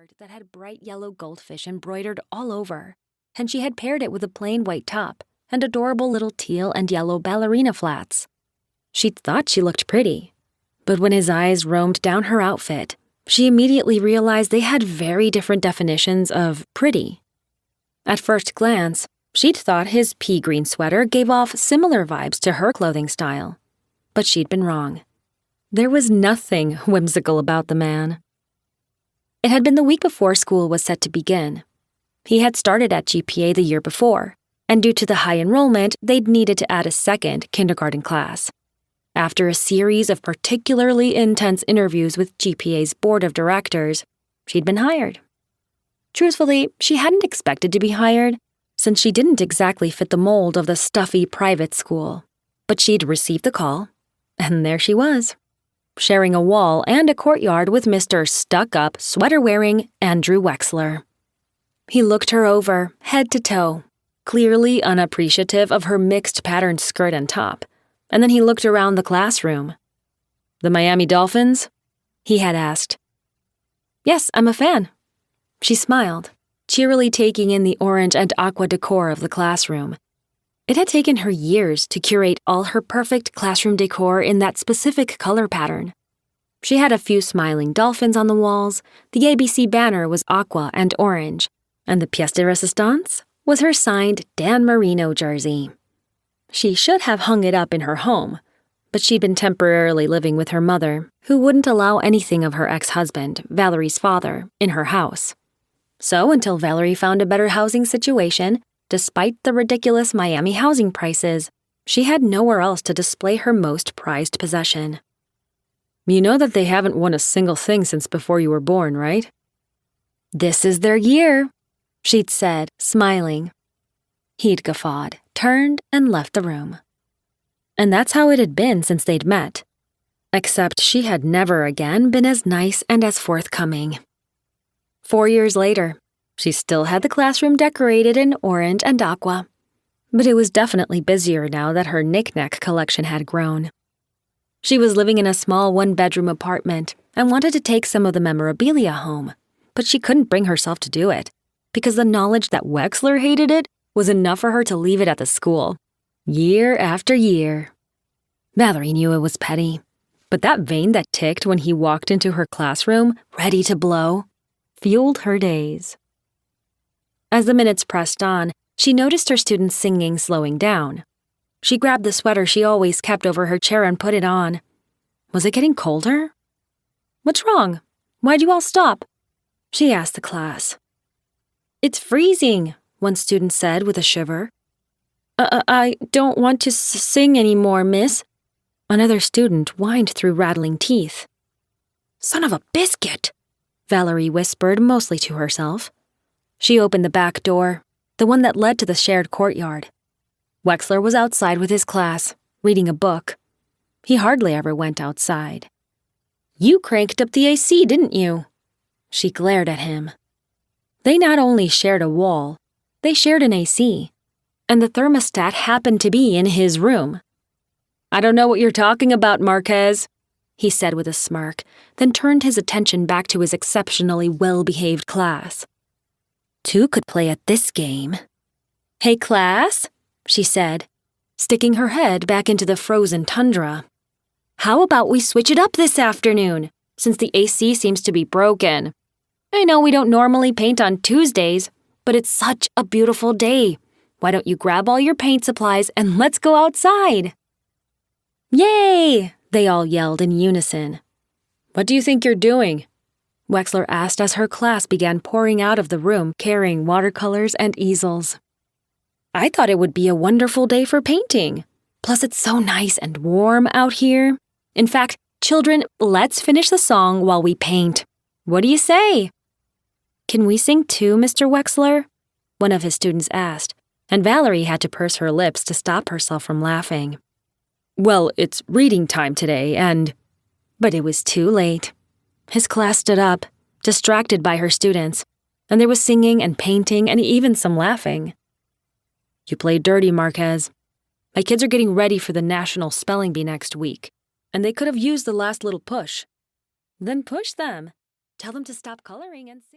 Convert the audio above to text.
skirt that had bright yellow goldfish embroidered all over, and she had paired it with a plain white top and adorable little teal and yellow ballerina flats. She thought she looked pretty, but when his eyes roamed down her outfit, she immediately realized they had very different definitions of pretty. At first glance, she'd thought his pea green sweater gave off similar vibes to her clothing style, but she'd been wrong. There was nothing whimsical about the man. It had been the week before school was set to begin. He had started at GPA the year before, and due to the high enrollment, they'd needed to add a second kindergarten class. After a series of particularly intense interviews with GPA's board of directors, she'd been hired. Truthfully, she hadn't expected to be hired, since she didn't exactly fit the mold of the stuffy private school. But she'd received the call, and there she was, sharing a wall and a courtyard with Mr. Stuck-up, sweater-wearing Andrew Wexler. He looked her over, head to toe, clearly unappreciative of her mixed-patterned skirt and top, and then he looked around the classroom. "The Miami Dolphins?" he had asked. "Yes, I'm a fan." She smiled, cheerily taking in the orange and aqua decor of the classroom. It had taken her years to curate all her perfect classroom decor in that specific color pattern. She had a few smiling dolphins on the walls, the ABC banner was aqua and orange, and the pièce de résistance was her signed Dan Marino jersey. She should have hung it up in her home, but she'd been temporarily living with her mother, who wouldn't allow anything of her ex-husband, Valerie's father, in her house. So until Valerie found a better housing situation, despite the ridiculous Miami housing prices, she had nowhere else to display her most prized possession. "You know that they haven't won a single thing since before you were born, right?" "This is their year," she'd said, smiling. He'd guffawed, turned, and left the room. And that's how it had been since they'd met. Except she had never again been as nice and as forthcoming. 4 years later, she still had the classroom decorated in orange and aqua, but it was definitely busier now that her knick-knack collection had grown. She was living in a small one-bedroom apartment and wanted to take some of the memorabilia home, but she couldn't bring herself to do it, because the knowledge that Wexler hated it was enough for her to leave it at the school, year after year. Valerie knew it was petty, but that vein that ticked when he walked into her classroom, ready to blow, fueled her days. As the minutes pressed on, she noticed her students singing slowing down. She grabbed the sweater she always kept over her chair and put it on. Was it getting colder? "What's wrong? Why'd you all stop?" she asked the class. "It's freezing," one student said with a shiver. I don't want to sing anymore, miss," another student whined through rattling teeth. "Son of a biscuit," Valerie whispered mostly to herself. She opened the back door, the one that led to the shared courtyard. Wexler was outside with his class, reading a book. He hardly ever went outside. "You cranked up the AC, didn't you?" She glared at him. They not only shared a wall, they shared an AC, and the thermostat happened to be in his room. "I don't know what you're talking about, Marquez," he said with a smirk, then turned his attention back to his exceptionally well-behaved class. Two could play at this game. "Hey, class," she said, sticking her head back into the frozen tundra. "How about we switch it up this afternoon, since the AC seems to be broken? I know we don't normally paint on Tuesdays, but it's such a beautiful day. Why don't you grab all your paint supplies and let's go outside?" "Yay!" they all yelled in unison. "What do you think you're doing?" Wexler asked as her class began pouring out of the room carrying watercolors and easels. "I thought it would be a wonderful day for painting. Plus it's so nice and warm out here. In fact, children, let's finish the song while we paint. What do you say?" "Can we sing too, Mr. Wexler?" one of his students asked, and Valerie had to purse her lips to stop herself from laughing. "Well, it's reading time today, and—" But it was too late. His class stood up, distracted by her students, and there was singing and painting and even some laughing. "You played dirty, Marquez. My kids are getting ready for the National Spelling Bee next week, and they could have used the last little push." "Then push them. Tell them to stop coloring and sing."